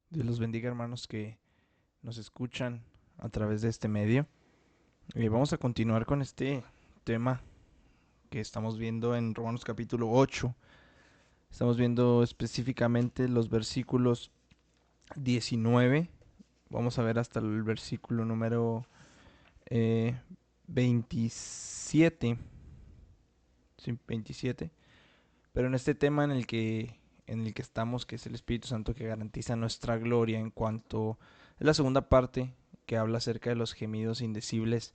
Dios los bendiga, hermanos que nos escuchan a través de este medio. Vamos a continuar con este tema que estamos viendo en Romanos capítulo 8. Estamos viendo específicamente los versículos 19. Vamos a ver hasta el versículo número 27. Sí, 27. Pero en este tema en el que estamos, que es el Espíritu Santo que garantiza nuestra gloria, en cuanto es la segunda parte que habla acerca de los gemidos indecibles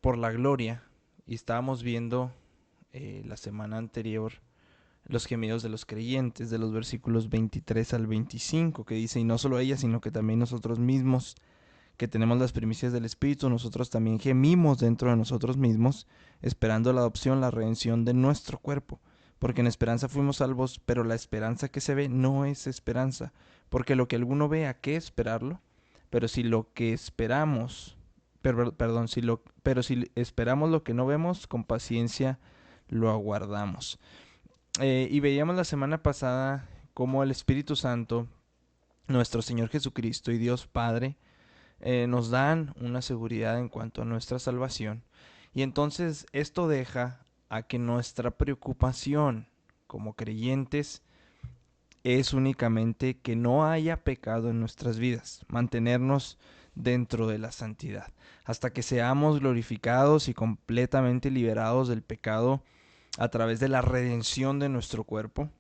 por la gloria. Y estábamos viendo la semana anterior los gemidos de los creyentes, de los versículos 23 al 25, que dice: y no solo ella, sino que también nosotros mismos, que tenemos las primicias del Espíritu, nosotros también gemimos dentro de nosotros mismos, esperando la adopción, la redención de nuestro cuerpo. Porque en esperanza fuimos salvos, pero la esperanza que se ve no es esperanza. Porque lo que alguno ve, ¿a qué esperarlo? Pero si lo que esperamos, perdón, pero si esperamos lo que no vemos, con paciencia lo aguardamos. Y veíamos la semana pasada cómo el Espíritu Santo, nuestro Señor Jesucristo y Dios Padre, nos dan una seguridad en cuanto a nuestra salvación. Y entonces esto deja a que nuestra preocupación como creyentes es únicamente que no haya pecado en nuestras vidas, mantenernos dentro de la santidad, hasta que seamos glorificados y completamente liberados del pecado a través de la redención de nuestro cuerpo,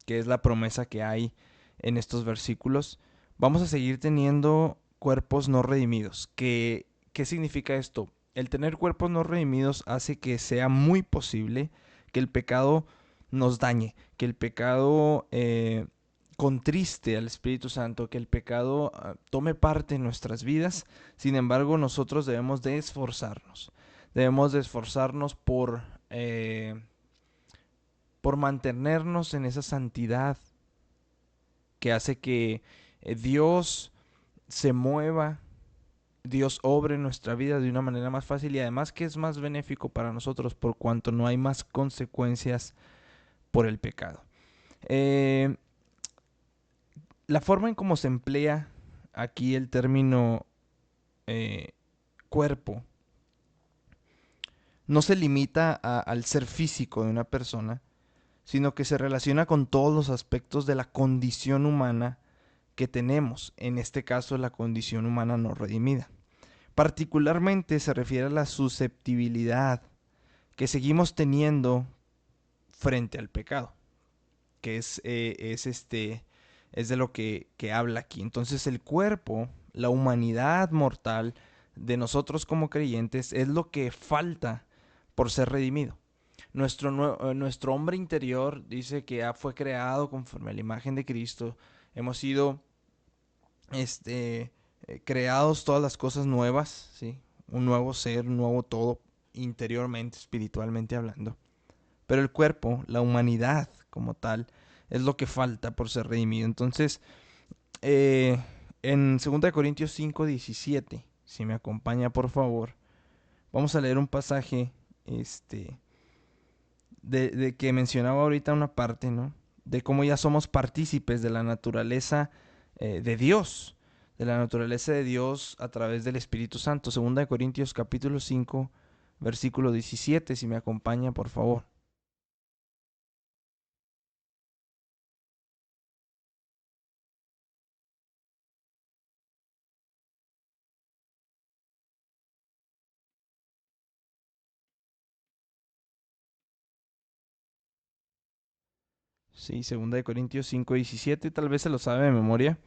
que es la promesa que hay en estos versículos. Vamos a seguir teniendo cuerpos no redimidos. ¿Qué significa esto? El tener cuerpos no redimidos hace que sea muy posible que el pecado nos dañe, que el pecado contriste al Espíritu Santo, que el pecado tome parte en nuestras vidas. Sin embargo, nosotros debemos de esforzarnos. Debemos de esforzarnos por mantenernos en esa santidad que hace que Dios se mueva, Dios obre en nuestra vida de una manera más fácil, y además que es más benéfico para nosotros por cuanto no hay más consecuencias por el pecado. Eh, la forma en cómo se emplea aquí el término eh, cuerpo no se limita al ser físico de una persona, sino que se relaciona con todos los aspectos de la condición humana que tenemos, en este caso la condición humana no redimida. Particularmente se refiere a la susceptibilidad que seguimos teniendo frente al pecado, que es de lo que habla aquí. Entonces el cuerpo, la humanidad mortal de nosotros como creyentes, es lo que falta por ser redimido. Nuestro hombre interior dice que ya fue creado conforme a la imagen de Cristo. Hemos sido creados todas las cosas nuevas, ¿sí? Un nuevo ser, un nuevo todo, interiormente, espiritualmente hablando. Pero el cuerpo, la humanidad como tal, es lo que falta por ser redimido. Entonces, eh, en 2 Corintios 5:17, si me acompaña por favor, vamos a leer un pasaje de que mencionaba ahorita una parte, ¿no? De cómo ya somos partícipes de la naturaleza de Dios, de la naturaleza de Dios a través del Espíritu Santo. 2 capítulo 5, versículo 17, si me acompaña, por favor. Sí, 2 Corintios 5:17, tal vez se lo sabe de memoria.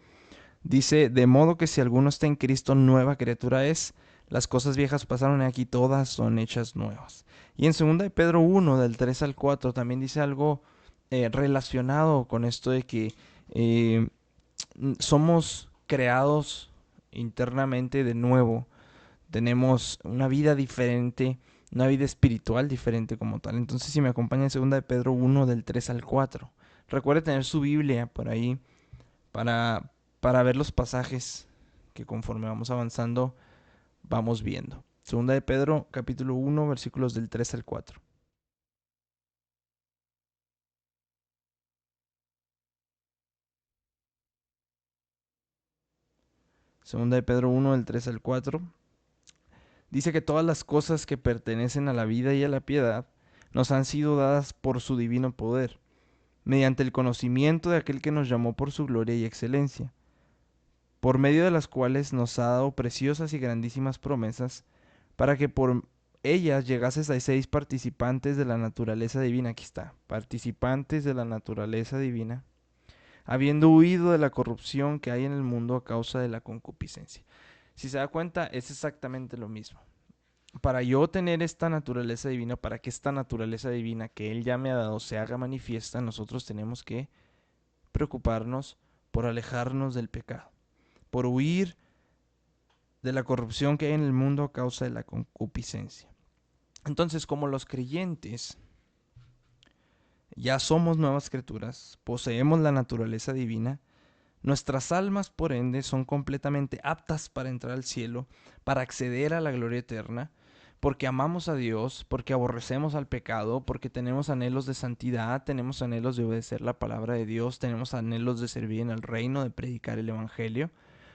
Dice: de modo que si alguno está en Cristo, nueva criatura es. Las cosas viejas pasaron y aquí todas son hechas nuevas. Y en 2 Pedro 1, del 3 al 4, también dice algo relacionado con esto de que eh, somos creados internamente de nuevo. Tenemos una vida diferente, una vida espiritual diferente como tal. Entonces, si me acompaña en 2 Pedro 1, del 3 al 4. Recuerde tener su Biblia por ahí para, para ver los pasajes que conforme vamos avanzando vamos viendo. 2 Pedro capítulo 1, versículos del 3 al 4. Segunda de Pedro 1, del 3 al 4. Dice que todas las cosas que pertenecen a la vida y a la piedad nos han sido dadas por su divino poder, mediante el conocimiento de aquel que nos llamó por su gloria y excelencia, por medio de las cuales nos ha dado preciosas y grandísimas promesas, para que por ellas llegases a seis participantes de la naturaleza divina. Aquí está, participantes de la naturaleza divina, habiendo huido de la corrupción que hay en el mundo a causa de la concupiscencia. Si se da cuenta, es exactamente lo mismo. Para yo tener esta naturaleza divina, para que esta naturaleza divina que Él ya me ha dado se haga manifiesta, nosotros tenemos que preocuparnos por alejarnos del pecado, por huir de la corrupción que hay en el mundo a causa de la concupiscencia. Entonces, como los creyentes ya somos nuevas criaturas, poseemos la naturaleza divina, nuestras almas, por ende, son completamente aptas para entrar al cielo, para acceder a la gloria eterna, porque amamos a Dios, porque aborrecemos al pecado, porque tenemos anhelos de santidad, tenemos anhelos de obedecer la palabra de Dios, tenemos anhelos de servir en el reino, de predicar el evangelio.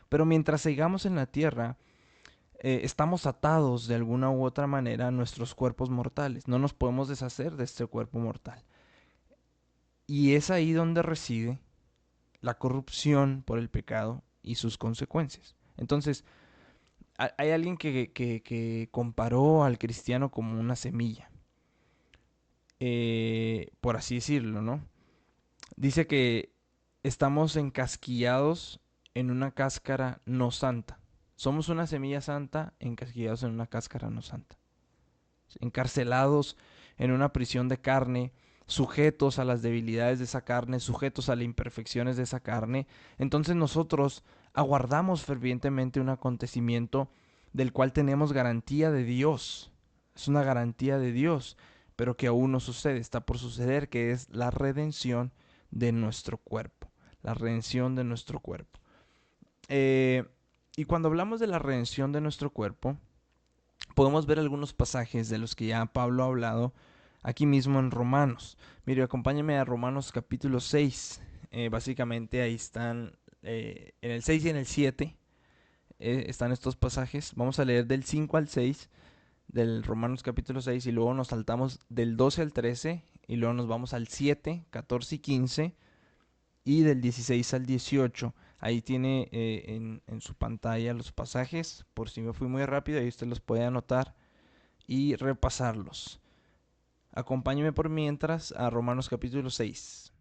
Pero mientras sigamos en la tierra, estamos atados de alguna u otra manera a nuestros cuerpos mortales. No nos podemos deshacer de este cuerpo mortal. Y es ahí donde reside la corrupción por el pecado y sus consecuencias. Entonces, hay alguien que comparó al cristiano como una semilla, por así decirlo, ¿no? Dice que estamos encasquillados en una cáscara no santa. Somos una semilla santa encasquillados en una cáscara no santa. Encarcelados en una prisión de carne, sujetos a las debilidades de esa carne, sujetos a las imperfecciones de esa carne. Entonces nosotros aguardamos fervientemente un acontecimiento del cual tenemos garantía de Dios. Es una garantía de Dios, pero que aún no sucede, está por suceder, que es la redención de nuestro cuerpo. La redención de nuestro cuerpo. Y cuando hablamos de la redención de nuestro cuerpo, podemos ver algunos pasajes de los que ya Pablo ha hablado aquí mismo en Romanos. Mire, acompáñame a Romanos capítulo 6. Básicamente ahí están, en el 6 y en el 7 están estos pasajes. Vamos a leer del 5 al 6 del Romanos capítulo 6 y luego nos saltamos del 12 al 13 y luego nos vamos al 7, 14 y 15 y del 16 al 18. Ahí tiene en su pantalla los pasajes, por si me fui muy rápido, ahí usted los puede anotar y repasarlos. Acompáñeme por mientras a Romanos capítulo 6.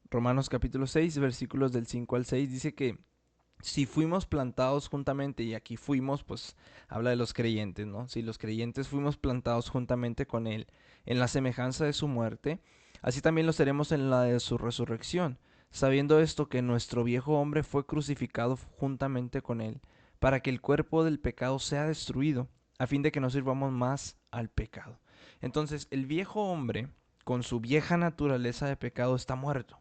Romanos capítulo 6, versículos del 5 al 6, dice que si fuimos plantados juntamente, y aquí fuimos, pues habla de los creyentes, ¿no? Si los creyentes fuimos plantados juntamente con Él en la semejanza de su muerte, así también lo seremos en la de su resurrección, sabiendo esto que nuestro viejo hombre fue crucificado juntamente con Él, para que el cuerpo del pecado sea destruido, a fin de que no sirvamos más al pecado. Entonces, el viejo hombre, con su vieja naturaleza de pecado, está muerto.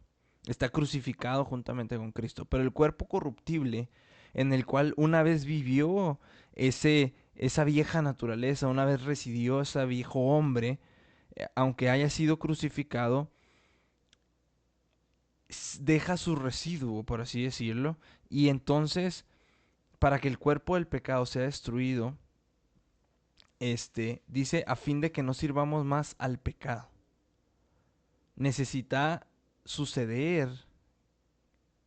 Está crucificado juntamente con Cristo. Pero el cuerpo corruptible, en el cual una vez vivió esa vieja naturaleza, una vez residió ese viejo hombre, aunque haya sido crucificado, deja su residuo, por así decirlo. Y entonces, para que el cuerpo del pecado sea destruido, dice, a fin de que no sirvamos más al pecado. Necesita suceder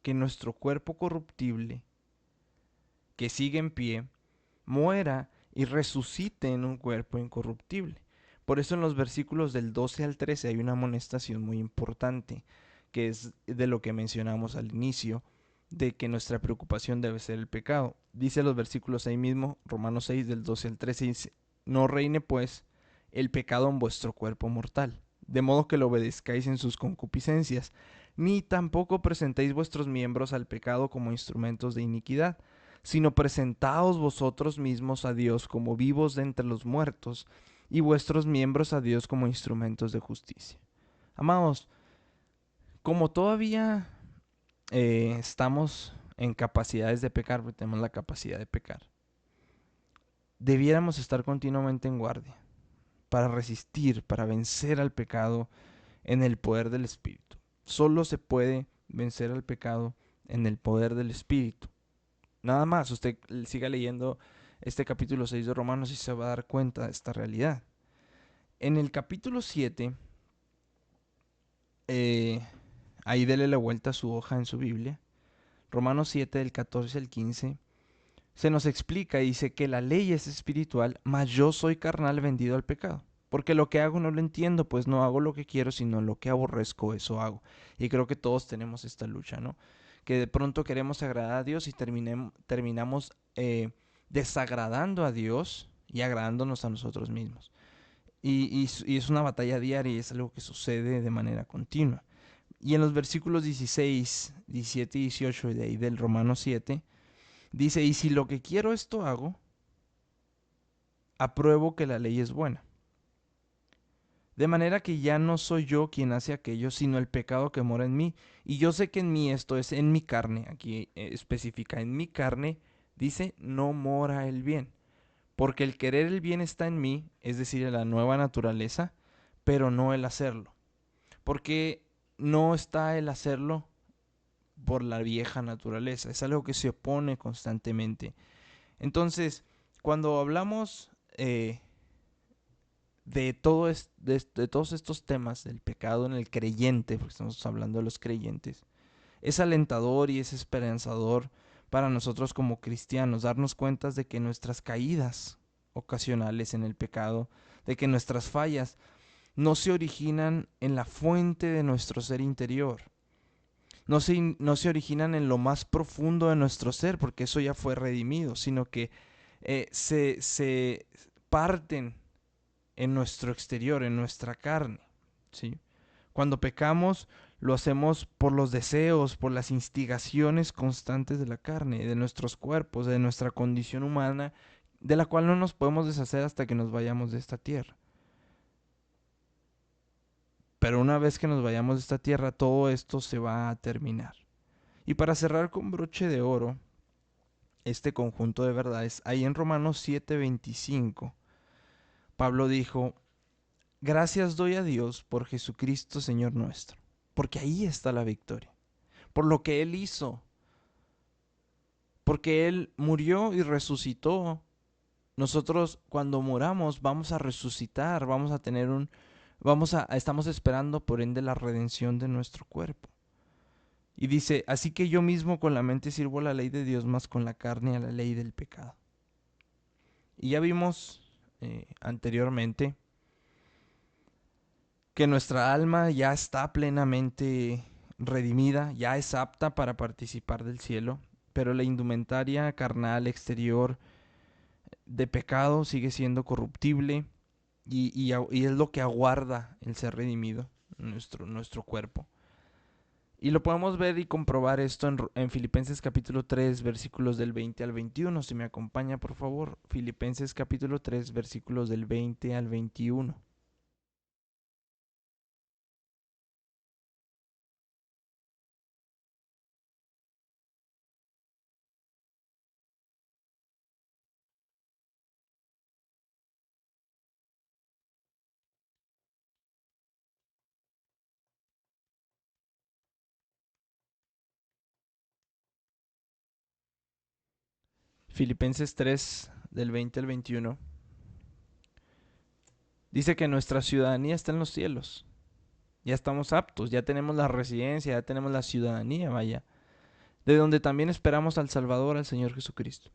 que nuestro cuerpo corruptible, que sigue en pie, muera y resucite en un cuerpo incorruptible. Por eso en los versículos del 12 al 13 hay una amonestación muy importante, que es de lo que mencionamos al inicio, de que nuestra preocupación debe ser el pecado. Dice los versículos ahí mismo, Romanos 6 del 12 al 13, dice, no reine pues el pecado en vuestro cuerpo mortal, de modo que lo obedezcáis en sus concupiscencias, ni tampoco presentéis vuestros miembros al pecado como instrumentos de iniquidad, sino presentaos vosotros mismos a Dios como vivos de entre los muertos, y vuestros miembros a Dios como instrumentos de justicia. Amados, como todavía estamos en capacidades de pecar, porque tenemos la capacidad de pecar, debiéramos estar continuamente en guardia, para resistir, para vencer al pecado en el poder del Espíritu. Solo se puede vencer al pecado en el poder del Espíritu. Nada más, usted siga leyendo este capítulo 6 de Romanos y se va a dar cuenta de esta realidad. En el capítulo 7, ahí dele la vuelta a su hoja en su Biblia, Romanos 7 del 14 al 15, se nos explica y dice que la ley es espiritual, mas yo soy carnal vendido al pecado. Porque lo que hago no lo entiendo, pues no hago lo que quiero, sino lo que aborrezco, eso hago. Y creo que todos tenemos esta lucha, ¿no? Que de pronto queremos agradar a Dios y terminamos desagradando a Dios y agradándonos a nosotros mismos. Y es una batalla diaria y es algo que sucede de manera continua. Y en los versículos 16, 17 y 18 de ahí del Romano 7, dice, y si lo que quiero esto hago, apruebo que la ley es buena. De manera que ya no soy yo quien hace aquello, sino el pecado que mora en mí. Y yo sé que en mí, esto es en mi carne, aquí especifica, en mi carne, dice, no mora el bien. Porque el querer el bien está en mí, es decir, en la nueva naturaleza, pero no el hacerlo. Porque no está el hacerlo por la vieja naturaleza, es algo que se opone constantemente. Entonces, cuando hablamos de todos estos temas del pecado en el creyente, porque estamos hablando de los creyentes, es alentador y es esperanzador para nosotros como cristianos darnos cuenta de que nuestras caídas ocasionales en el pecado, de que nuestras fallas no se originan en la fuente de nuestro ser interior, no se originan en lo más profundo de nuestro ser, porque eso ya fue redimido, sino que se parten en nuestro exterior, en nuestra carne, ¿sí? Cuando pecamos, lo hacemos por los deseos, por las instigaciones constantes de la carne, de nuestros cuerpos, de nuestra condición humana, de la cual no nos podemos deshacer hasta que nos vayamos de esta tierra. Pero una vez que nos vayamos de esta tierra, todo esto se va a terminar. Y para cerrar con broche de oro este conjunto de verdades, ahí en Romanos 7:25, Pablo dijo, gracias doy a Dios por Jesucristo Señor nuestro, porque ahí está la victoria, por lo que Él hizo, porque Él murió y resucitó. Nosotros cuando muramos vamos a resucitar, estamos esperando por ende la redención de nuestro cuerpo. Y dice, así que yo mismo con la mente sirvo a la ley de Dios, más con la carne a la ley del pecado. Y ya vimos anteriormente que nuestra alma ya está plenamente redimida, ya es apta para participar del cielo, pero la indumentaria carnal exterior de pecado sigue siendo corruptible y es lo que aguarda el ser redimido, nuestro cuerpo. Y lo podemos ver y comprobar esto en Filipenses capítulo 3, versículos del 20 al 21. Si me acompaña, por favor. Filipenses capítulo 3, versículos del 20 al 21. Filipenses 3, del 20 al 21. Dice que nuestra ciudadanía está en los cielos. Ya estamos aptos, ya tenemos la residencia, ya tenemos la ciudadanía, vaya. De donde también esperamos al Salvador, al Señor Jesucristo.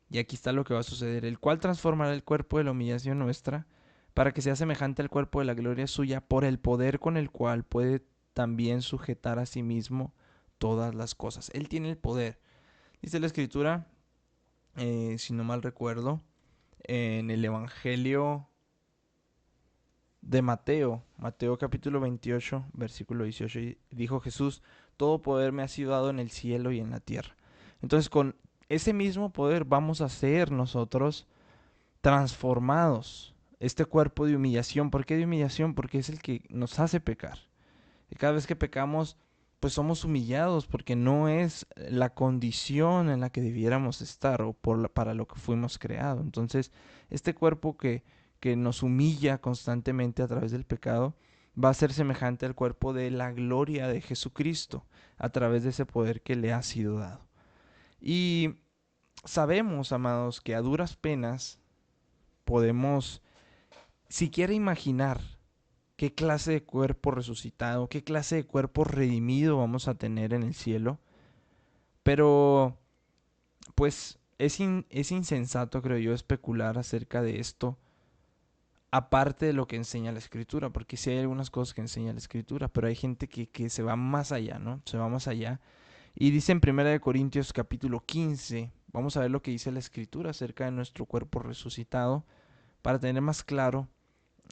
Y aquí está lo que va a suceder, el cual transformará el cuerpo de la humillación nuestra, para que sea semejante al cuerpo de la gloria suya, por el poder con el cual puede también sujetar a sí mismo todas las cosas. Él tiene el poder. Dice la Escritura, si no mal recuerdo, en el Evangelio de Mateo, Mateo capítulo 28, versículo 18, dijo Jesús, todo poder me ha sido dado en el cielo y en la tierra. Entonces con ese mismo poder vamos a ser nosotros transformados. Este cuerpo de humillación, ¿por qué de humillación? Porque es el que nos hace pecar. Y cada vez que pecamos, pues somos humillados porque no es la condición en la que debiéramos estar o para lo que fuimos creados. Entonces, este cuerpo que nos humilla constantemente a través del pecado, va a ser semejante al cuerpo de la gloria de Jesucristo a través de ese poder que le ha sido dado. Y sabemos, amados, que a duras penas podemos siquiera imaginar qué clase de cuerpo resucitado, qué clase de cuerpo redimido vamos a tener en el cielo. Pero, pues, es insensato, creo yo, especular acerca de esto, aparte de lo que enseña la Escritura, porque sí hay algunas cosas que enseña la Escritura, pero hay gente que se va más allá, ¿no? Se va más allá. Y dice en 1 Corintios capítulo 15, vamos a ver lo que dice la Escritura acerca de nuestro cuerpo resucitado, para tener más claro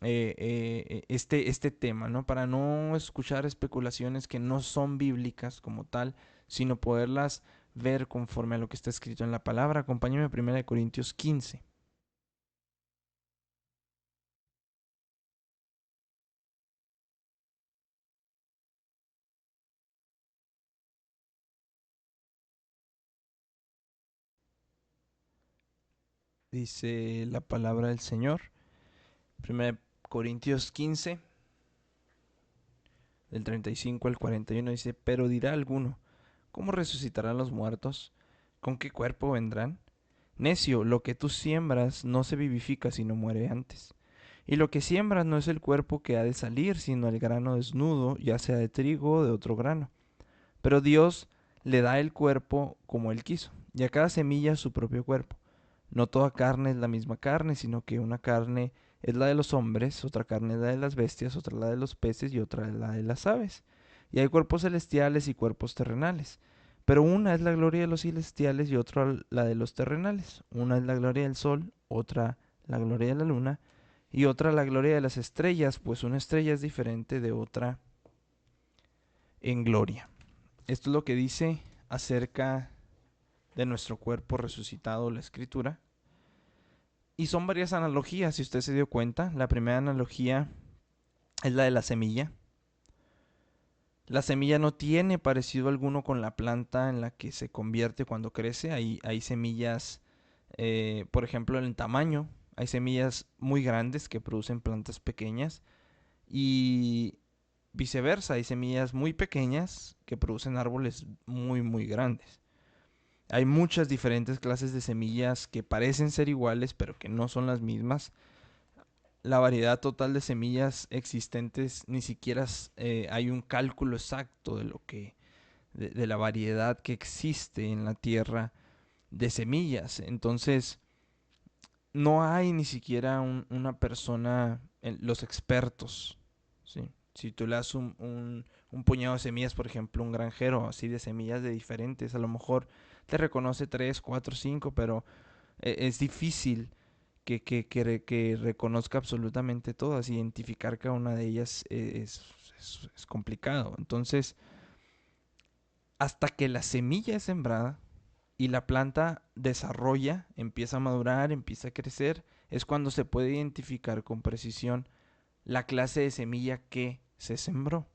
este tema, ¿no? Para no escuchar especulaciones que no son bíblicas como tal, sino poderlas ver conforme a lo que está escrito en la palabra. Acompáñame a 1 Corintios 15. Dice la palabra del Señor. 1 Corintios 15, del 35 al 41, dice: Pero dirá alguno, ¿cómo resucitarán los muertos? ¿Con qué cuerpo vendrán? Necio, lo que tú siembras no se vivifica sino muere antes. Y lo que siembras no es el cuerpo que ha de salir, sino el grano desnudo, ya sea de trigo o de otro grano. Pero Dios le da el cuerpo como Él quiso, y a cada semilla su propio cuerpo. No toda carne es la misma carne, sino que una carne es la de los hombres, otra carne es la de las bestias, otra la de los peces y otra la de las aves. Y hay cuerpos celestiales y cuerpos terrenales. Pero una es la gloria de los celestiales y otra la de los terrenales. Una es la gloria del sol, otra la gloria de la luna y otra la gloria de las estrellas, pues una estrella es diferente de otra en gloria. Esto es lo que dice acerca de nuestro cuerpo resucitado la Escritura. Y son varias analogías, si usted se dio cuenta. La primera analogía es la de la semilla. La semilla no tiene parecido alguno con la planta en la que se convierte cuando crece. Hay semillas, por ejemplo, en tamaño. Hay semillas muy grandes que producen plantas pequeñas. Y viceversa, hay semillas muy pequeñas que producen árboles muy, muy grandes. Hay muchas diferentes clases de semillas que parecen ser iguales, pero que no son las mismas. La variedad total de semillas existentes ni siquiera hay un cálculo exacto de lo que de la variedad que existe en la tierra de semillas. Entonces, no hay ni siquiera una persona, los expertos, ¿sí? Si tú le das un puñado de semillas, por ejemplo, un granjero, así de semillas de diferentes, a lo mejor te reconoce 3, 4, 5, pero es difícil que reconozca absolutamente todas. Identificar cada una de ellas es complicado. Entonces, hasta que la semilla es sembrada y la planta desarrolla, empieza a madurar, empieza a crecer, es cuando se puede identificar con precisión la clase de semilla que se sembró.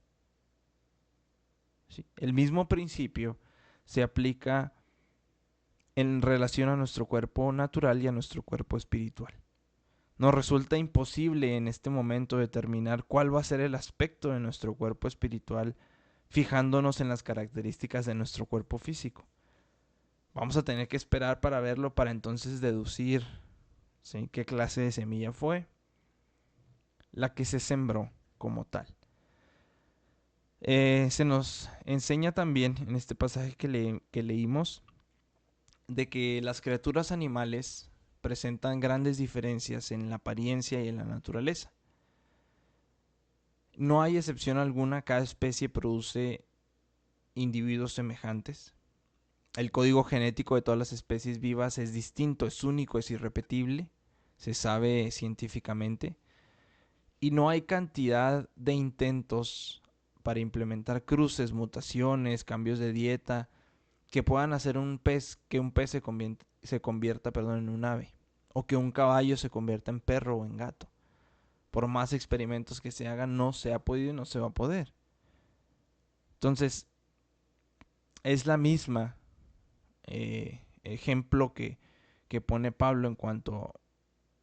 ¿Sí? El mismo principio se aplica en relación a nuestro cuerpo natural y a nuestro cuerpo espiritual. Nos resulta imposible en este momento determinar cuál va a ser el aspecto de nuestro cuerpo espiritual fijándonos en las características de nuestro cuerpo físico. Vamos a tener que esperar para verlo para entonces deducir, ¿sí?, qué clase de semilla fue la que se sembró como tal. Se nos enseña también en este pasaje que leímos de que las criaturas animales presentan grandes diferencias en la apariencia y en la naturaleza. No hay excepción alguna, cada especie produce individuos semejantes. El código genético de todas las especies vivas es distinto, es único, es irrepetible, se sabe científicamente. Y no hay cantidad de intentos para implementar cruces, mutaciones, cambios de dieta, que puedan hacer que un pez se convierta, en un ave, o que un caballo se convierta en perro o en gato. Por más experimentos que se hagan, no se ha podido y no se va a poder. Entonces, es la misma ejemplo que pone Pablo en cuanto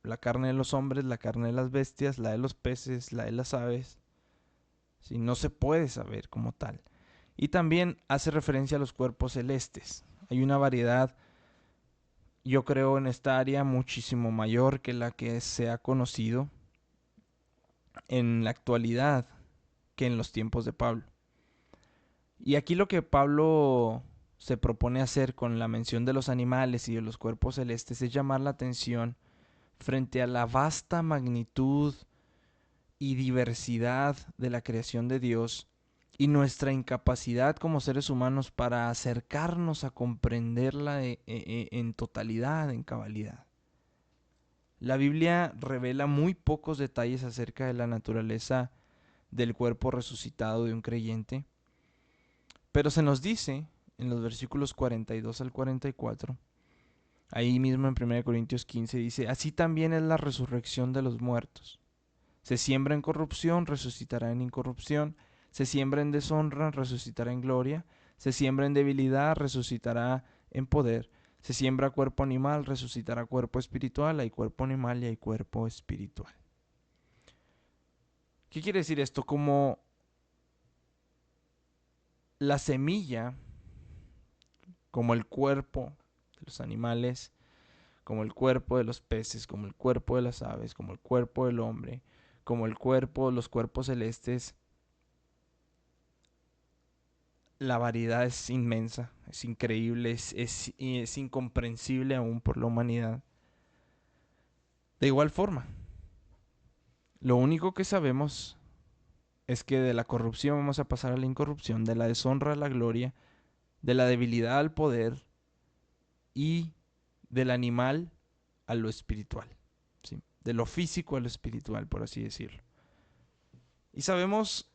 la carne de los hombres, la carne de las bestias, la de los peces, la de las aves. ¿Sí? No se puede saber como tal. Y también hace referencia a los cuerpos celestes. Hay una variedad, yo creo, en esta área muchísimo mayor que la que se ha conocido en la actualidad que en los tiempos de Pablo. Y aquí lo que Pablo se propone hacer con la mención de los animales y de los cuerpos celestes es llamar la atención frente a la vasta magnitud y diversidad de la creación de Dios y nuestra incapacidad como seres humanos para acercarnos a comprenderla en totalidad, en cabalidad. La Biblia revela muy pocos detalles acerca de la naturaleza del cuerpo resucitado de un creyente, pero se nos dice en los versículos 42 al 44, ahí mismo en 1 Corintios 15 dice, así también es la resurrección de los muertos. Se siembra en corrupción, resucitará en incorrupción. Se siembra en deshonra, resucitará en gloria. Se siembra en debilidad, resucitará en poder. Se siembra cuerpo animal, resucitará cuerpo espiritual. Hay cuerpo animal y hay cuerpo espiritual. ¿Qué quiere decir esto? Como la semilla, como el cuerpo de los animales, como el cuerpo de los peces, como el cuerpo de las aves, como el cuerpo del hombre, como el cuerpo, los cuerpos celestes, la variedad es inmensa, es increíble, es incomprensible aún por la humanidad. De igual forma, lo único que sabemos es que de la corrupción vamos a pasar a la incorrupción, de la deshonra a la gloria, de la debilidad al poder y del animal a lo espiritual, ¿sí? De lo físico a lo espiritual, por así decirlo. Y sabemos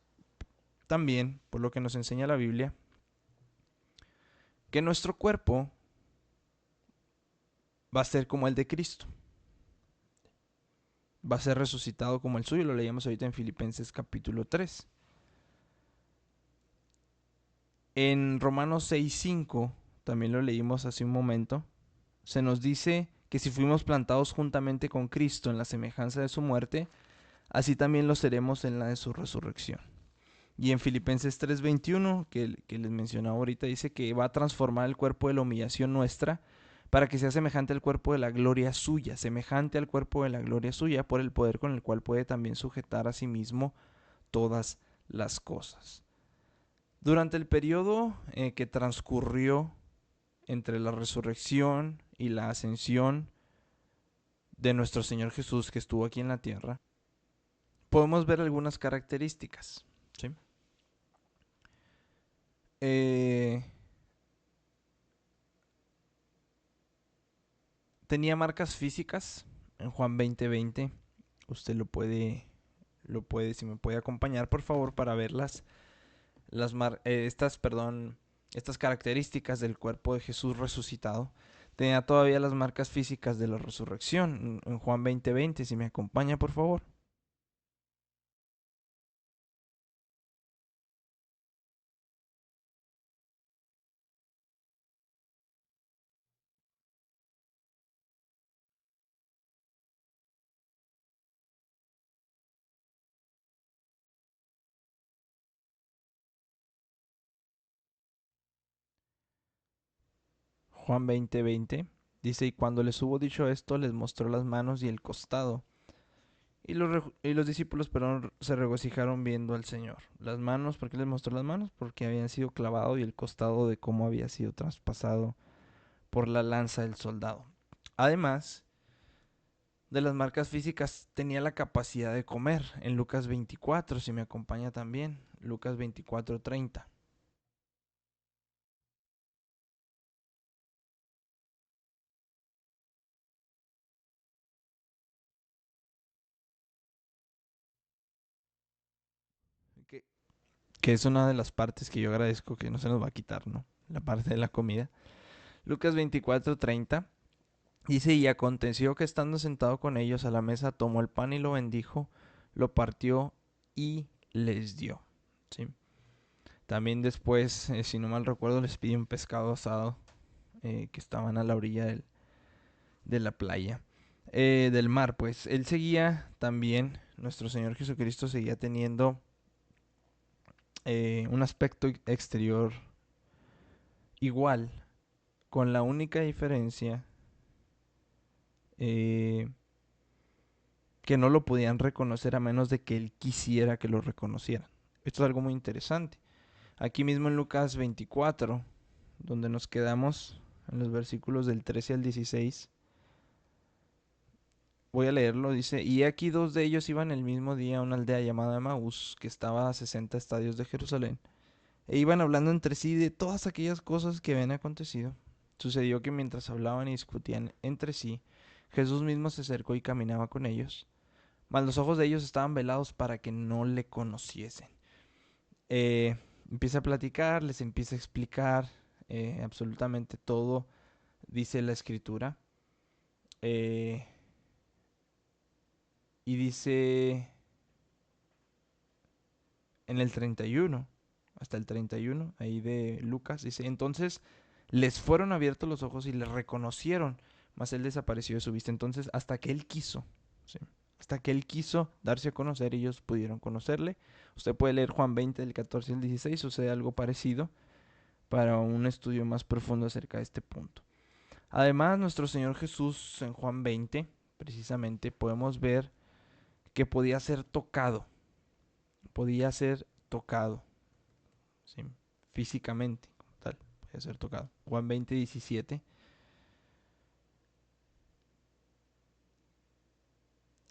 también, por lo que nos enseña la Biblia, que nuestro cuerpo va a ser como el de Cristo. Va a ser resucitado como el suyo. Lo leíamos ahorita en Filipenses capítulo 3. En Romanos 6:5, también lo leímos hace un momento, se nos dice que si fuimos plantados juntamente con Cristo en la semejanza de su muerte, así también lo seremos en la de su resurrección. Y en Filipenses 3:21, que les mencionaba ahorita, dice que va a transformar el cuerpo de la humillación nuestra para que sea semejante al cuerpo de la gloria suya, semejante al cuerpo de la gloria suya, por el poder con el cual puede también sujetar a sí mismo todas las cosas. Durante el periodo que transcurrió entre la resurrección y la ascensión de nuestro Señor Jesús que estuvo aquí en la tierra, podemos ver algunas características, ¿sí? Tenía marcas físicas en Juan 20:20. Usted si me puede acompañar, por favor, para ver estas características del cuerpo de Jesús resucitado. Tenía todavía las marcas físicas de la resurrección en Juan 20:20. Si me acompaña, por favor. Juan 20:20 dice, y cuando les hubo dicho esto, les mostró las manos y el costado. Y los discípulos, perdón, se regocijaron viendo al Señor. Las manos, ¿por qué les mostró las manos? Porque habían sido clavados, y el costado de cómo había sido traspasado por la lanza del soldado. Además de las marcas físicas, tenía la capacidad de comer. En Lucas 24, si me acompaña también, Lucas 24:30. Que, que es una de las partes que yo agradezco que no se nos va a quitar, ¿no? La parte de la comida. Lucas 24:30 dice, y aconteció que estando sentado con ellos a la mesa, tomó el pan y lo bendijo, lo partió y les dio. ¿Sí? También después, si no mal recuerdo, les pidió un pescado asado que estaban a la orilla de la playa. del mar, pues él seguía también, nuestro Señor Jesucristo seguía teniendo un aspecto exterior igual, con la única diferencia eh, que no lo podían reconocer a menos de que él quisiera que lo reconocieran. Esto es algo muy interesante. Aquí mismo en Lucas 24, donde nos quedamos en los versículos del 13 al 16, voy a leerlo, dice, y aquí dos de ellos iban el mismo día a una aldea llamada Emaús, que estaba a 60 estadios de Jerusalén, e iban hablando entre sí de todas aquellas cosas que habían acontecido. Sucedió que mientras hablaban y discutían entre sí, Jesús mismo se acercó y caminaba con ellos, mas los ojos de ellos estaban velados para que no le conociesen. Eh, Empieza a platicar, les empieza a explicar absolutamente todo, dice la escritura. Eh, y dice en el 31, hasta el 31, ahí de Lucas, dice, entonces les fueron abiertos los ojos y les reconocieron, mas él desapareció de su vista. Entonces, hasta que él quiso, ¿sí? Hasta que él quiso darse a conocer, ellos pudieron conocerle. Usted puede leer Juan 20, del 14 al 16, sucede algo parecido para un estudio más profundo acerca de este punto. Además, nuestro Señor Jesús en Juan 20, precisamente, podemos ver que podía ser tocado, ¿sí? Físicamente, como tal, podía ser tocado. Juan 20, 17.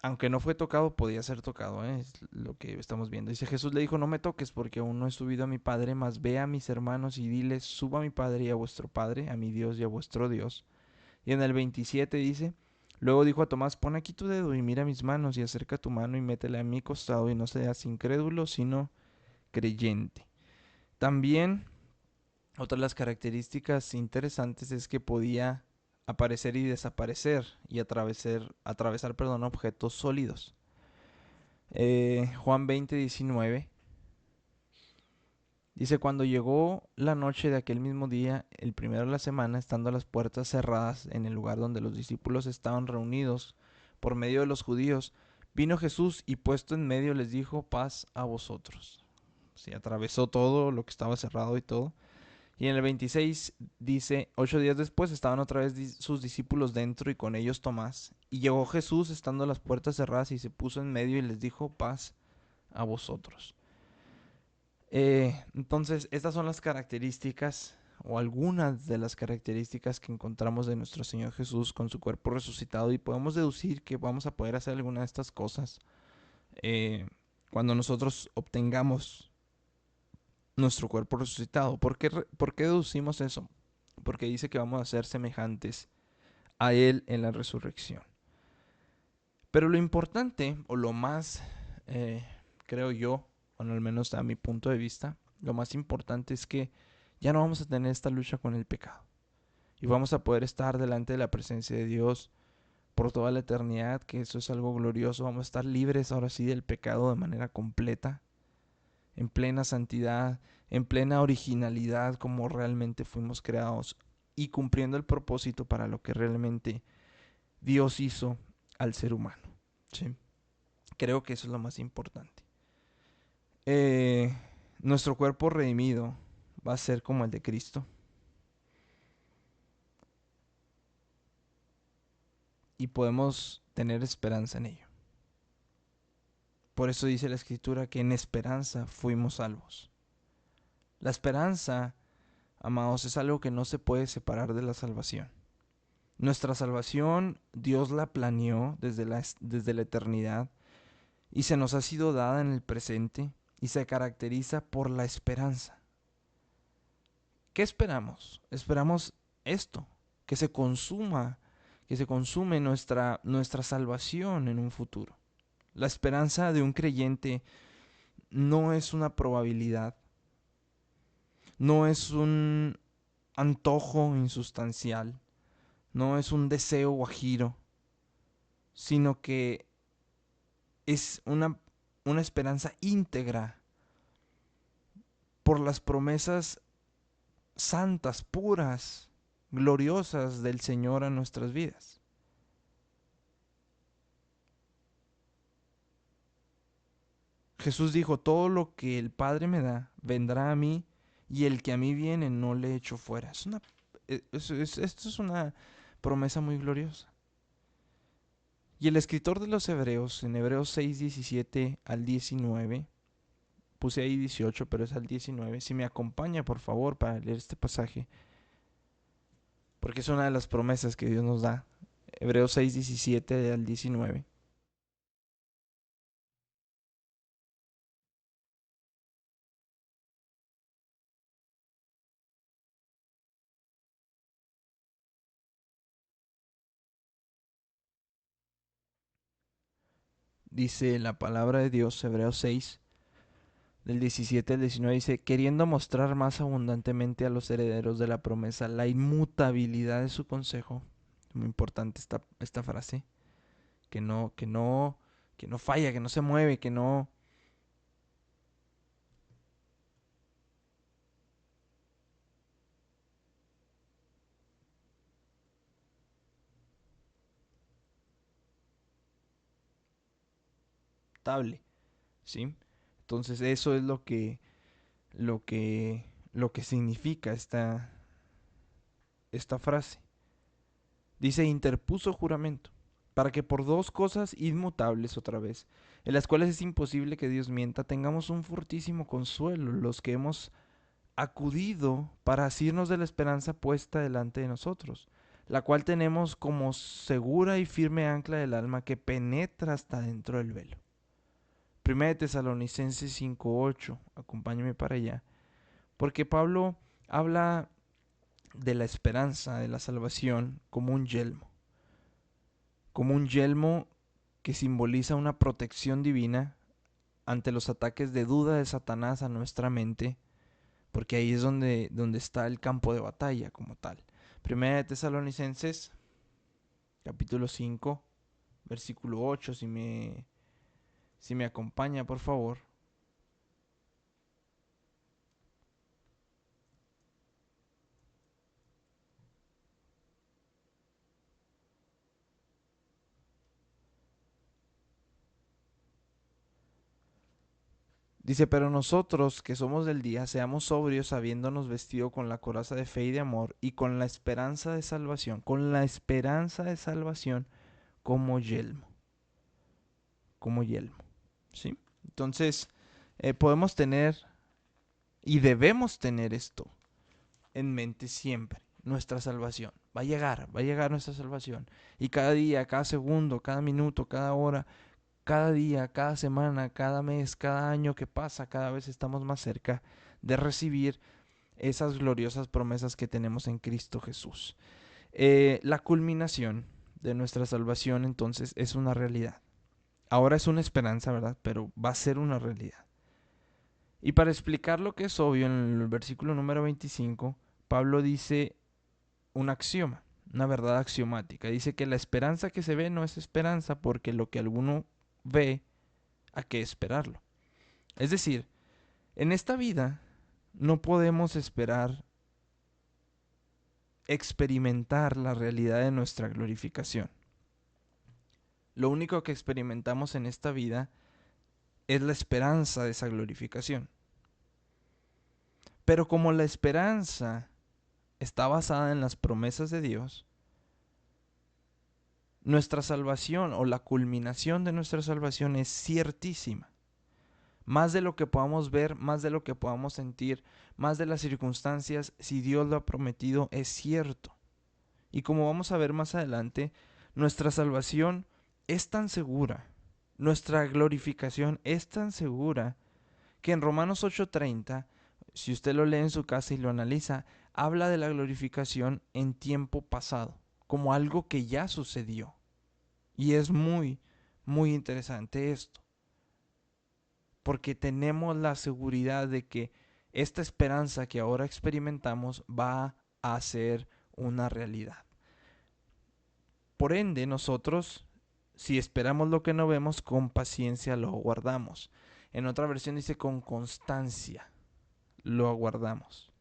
Aunque no fue tocado, podía ser tocado, ¿eh? Es lo que estamos viendo. Dice, Jesús le dijo, no me toques porque aún no he subido a mi Padre, mas ve a mis hermanos y diles, suba a mi Padre y a vuestro Padre, a mi Dios y a vuestro Dios. Y en el 27 dice, luego dijo a Tomás, pon aquí tu dedo y mira mis manos y acerca tu mano y métela a mi costado y no seas incrédulo, sino creyente. También otra de las características interesantes es que podía aparecer y desaparecer y atravesar objetos sólidos. Juan 20, 19 dice, cuando llegó la noche de aquel mismo día, el primero de la semana, estando las puertas cerradas en el lugar donde los discípulos estaban reunidos por medio de los judíos, vino Jesús y puesto en medio les dijo, paz a vosotros. Sí, atravesó todo lo que estaba cerrado y todo. Y en el 26 dice, 8 días después estaban otra vez sus discípulos dentro y con ellos Tomás. Y llegó Jesús estando las puertas cerradas y se puso en medio y les dijo, paz a vosotros. Entonces, estas son las características o algunas de las características que encontramos de nuestro Señor Jesús con su cuerpo resucitado y podemos deducir que vamos a poder hacer alguna de estas cosas cuando nosotros obtengamos nuestro cuerpo resucitado. ¿Por qué deducimos eso? Porque dice que vamos a ser semejantes a Él en la resurrección. Pero lo importante, o lo más, creo yo, bueno, al menos a mi punto de vista, lo más importante es que ya no vamos a tener esta lucha con el pecado. Y vamos a poder estar delante de la presencia de Dios por toda la eternidad, que eso es algo glorioso. Vamos a estar libres ahora sí del pecado de manera completa, en plena santidad, en plena originalidad como realmente fuimos creados y cumpliendo el propósito para lo que realmente Dios hizo al ser humano. ¿Sí? Creo que eso es lo más importante. Nuestro cuerpo redimido va a ser como el de Cristo. Y podemos tener esperanza en ello. Por eso dice la Escritura que en esperanza fuimos salvos. La esperanza, amados, es algo que no se puede separar de la salvación. Nuestra salvación Dios la planeó desde la eternidad y se nos ha sido dada en el presente y se caracteriza por la esperanza. ¿Qué esperamos? Esperamos esto, que se consume nuestra salvación en un futuro. La esperanza de un creyente no es una probabilidad, no es un antojo insustancial, no es un deseo guajiro, sino que es una esperanza íntegra por las promesas santas, puras, gloriosas del Señor a nuestras vidas. Jesús dijo, todo lo que el Padre me da vendrá a mí, y el que a mí viene no le echo fuera. Esto es una promesa muy gloriosa. Y el escritor de los Hebreos, en Hebreos 6, 17 al 19, puse ahí 18, pero es al 19, si me acompaña por favor para leer este pasaje, porque es una de las promesas que Dios nos da. Hebreos 6, 17 al 19. Dice la palabra de Dios, Hebreos 6, del 17 al 19, dice, queriendo mostrar más abundantemente a los herederos de la promesa la inmutabilidad de su consejo. Muy importante esta frase, que no falla, que no se mueve, que no... Estable, ¿sí? Entonces eso es lo que, lo que significa esta frase. Dice, interpuso juramento, para que por dos cosas inmutables otra vez, en las cuales es imposible que Dios mienta, tengamos un fortísimo consuelo, los que hemos acudido para asirnos de la esperanza puesta delante de nosotros, la cual tenemos como segura y firme ancla del alma que penetra hasta dentro del velo. 1 de Tesalonicenses 5:8, acompáñame para allá, porque Pablo habla de la esperanza, de la salvación, como un yelmo que simboliza una protección divina ante los ataques de duda de Satanás a nuestra mente, porque ahí es donde está el campo de batalla como tal. Primera de Tesalonicenses, capítulo 5, versículo 8, si me acompaña, por favor. Dice, pero nosotros que somos del día, seamos sobrios, habiéndonos vestido con la coraza de fe y de amor, y con la esperanza de salvación, como yelmo, como yelmo, ¿sí? Entonces, podemos tener y debemos tener esto en mente siempre. Nuestra salvación. Va a llegar nuestra salvación. Y cada día, cada segundo, cada minuto, cada hora, cada día, cada semana, cada mes, cada año que pasa, cada vez estamos más cerca de recibir esas gloriosas promesas que tenemos en Cristo Jesús. La culminación de nuestra salvación entonces es una realidad. Ahora es una esperanza, ¿verdad? Pero va a ser una realidad. Y para explicar lo que es obvio, en el versículo número 25, Pablo dice un axioma, una verdad axiomática. Dice que la esperanza que se ve no es esperanza porque lo que alguno ve, hay que esperarlo. Es decir, en esta vida no podemos esperar experimentar la realidad de nuestra glorificación. Lo único que experimentamos en esta vida es la esperanza de esa glorificación. Pero como la esperanza está basada en las promesas de Dios, nuestra salvación o la culminación de nuestra salvación es ciertísima. Más de lo que podamos ver, más de lo que podamos sentir, más de las circunstancias, si Dios lo ha prometido, es cierto. Y como vamos a ver más adelante, nuestra salvación es tan segura, nuestra glorificación es tan segura, que en Romanos 8:30, si usted lo lee en su casa y lo analiza, habla de la glorificación en tiempo pasado, como algo que ya sucedió. Y es muy, muy interesante esto, porque tenemos la seguridad de que esta esperanza que ahora experimentamos va a ser una realidad. Por ende, nosotros, si esperamos lo que no vemos, con paciencia lo aguardamos. En otra versión dice con constancia lo aguardamos.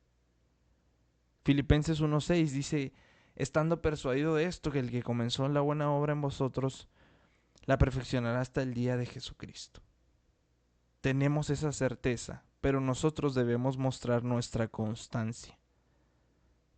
Filipenses 1:6 dice, estando persuadido de esto, que el que comenzó la buena obra en vosotros, la perfeccionará hasta el día de Jesucristo. tenemos esa certeza, pero nosotros debemos mostrar nuestra constancia.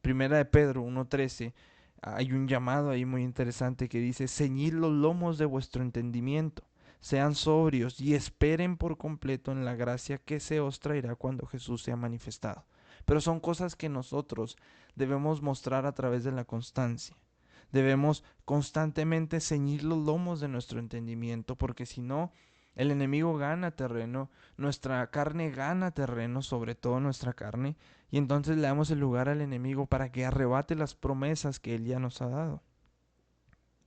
Primera de Pedro 1:13, hay un llamado ahí muy interesante que dice: ceñid los lomos de vuestro entendimiento, sean sobrios y esperen por completo en la gracia que se os traerá cuando Jesús sea manifestado. Pero son cosas que nosotros debemos mostrar a través de la constancia. Debemos constantemente ceñir los lomos de nuestro entendimiento, porque si no, el enemigo gana terreno, nuestra carne gana terreno, sobre todo nuestra carne, y entonces le damos el lugar al enemigo para que arrebate las promesas que él ya nos ha dado.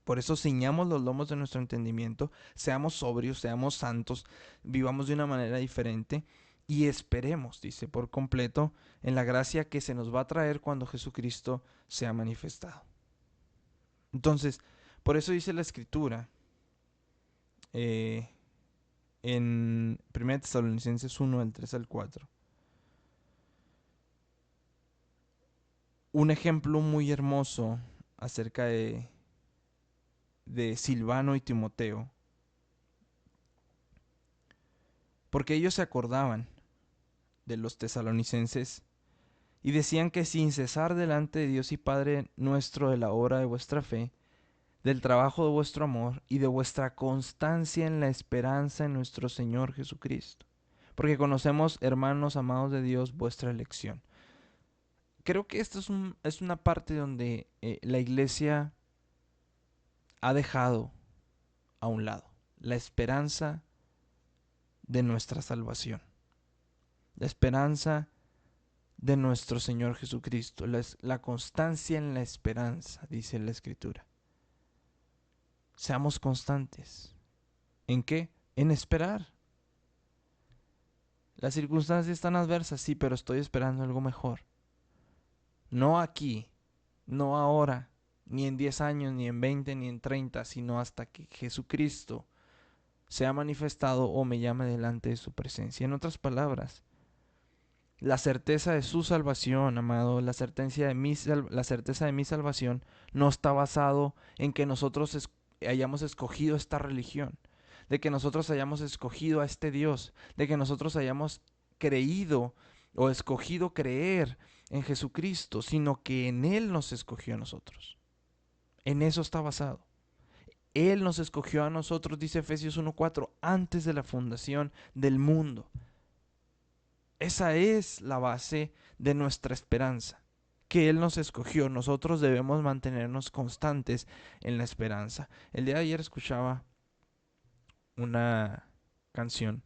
Por eso ciñamos los lomos de nuestro entendimiento, seamos sobrios, seamos santos, vivamos de una manera diferente y esperemos, dice, por completo en la gracia que se nos va a traer cuando Jesucristo sea manifestado. Entonces, por eso dice la Escritura en 1 Tesalonicenses 1, del 3 al 4. Un ejemplo muy hermoso acerca de Silvano y Timoteo, porque ellos se acordaban de los tesalonicenses y decían que sin cesar delante de Dios y Padre nuestro de la obra de vuestra fe, del trabajo de vuestro amor y de vuestra constancia en la esperanza en nuestro Señor Jesucristo, porque conocemos, hermanos amados de Dios, vuestra elección. Creo que esto es una parte donde la iglesia ha dejado a un lado la esperanza de nuestra salvación, la esperanza de nuestro Señor Jesucristo, la constancia en la esperanza, dice la Escritura. Seamos constantes. ¿En qué? En esperar. Las circunstancias están adversas, sí, pero estoy esperando algo mejor. No aquí, no ahora, ni en 10 años, ni en 20, ni en 30, sino hasta que Jesucristo sea manifestado o me llame delante de su presencia. En otras palabras, la certeza de su salvación, amado, la certeza de mi salvación no está basado en que nosotros hayamos escogido esta religión, de que nosotros hayamos escogido a este Dios, de que nosotros hayamos creído o escogido creer en Jesucristo, sino que en Él nos escogió a nosotros. En eso está basado. Él nos escogió a nosotros, dice Efesios 1:4, antes de la fundación del mundo. Esa es la base de nuestra esperanza, que Él nos escogió. Nosotros debemos mantenernos constantes en la esperanza. El día de ayer escuchaba una canción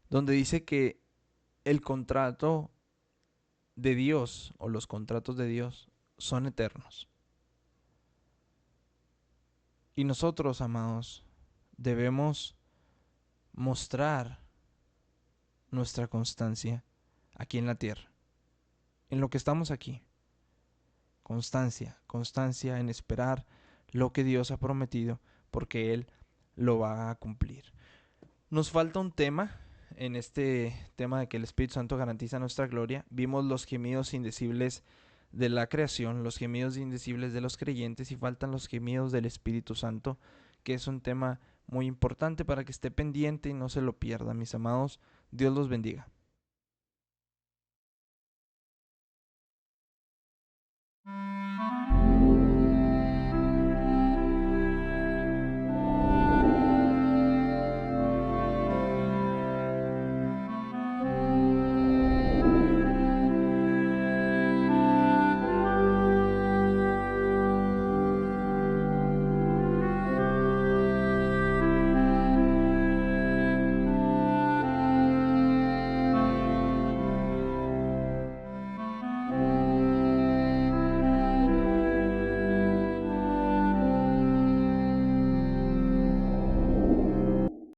donde dice que el contrato de Dios o los contratos de Dios son eternos. Y nosotros, amados, debemos mostrar nuestra constancia aquí en la tierra, en lo que estamos aquí. Constancia en esperar lo que Dios ha prometido, porque Él lo va a cumplir. Nos falta un tema en este tema de que el Espíritu Santo garantiza nuestra gloria. Vimos los gemidos indecibles de la creación, los gemidos indecibles de los creyentes, y faltan los gemidos del Espíritu Santo, que es un tema muy importante para que esté pendiente y no se lo pierda, mis amados. Dios los bendiga.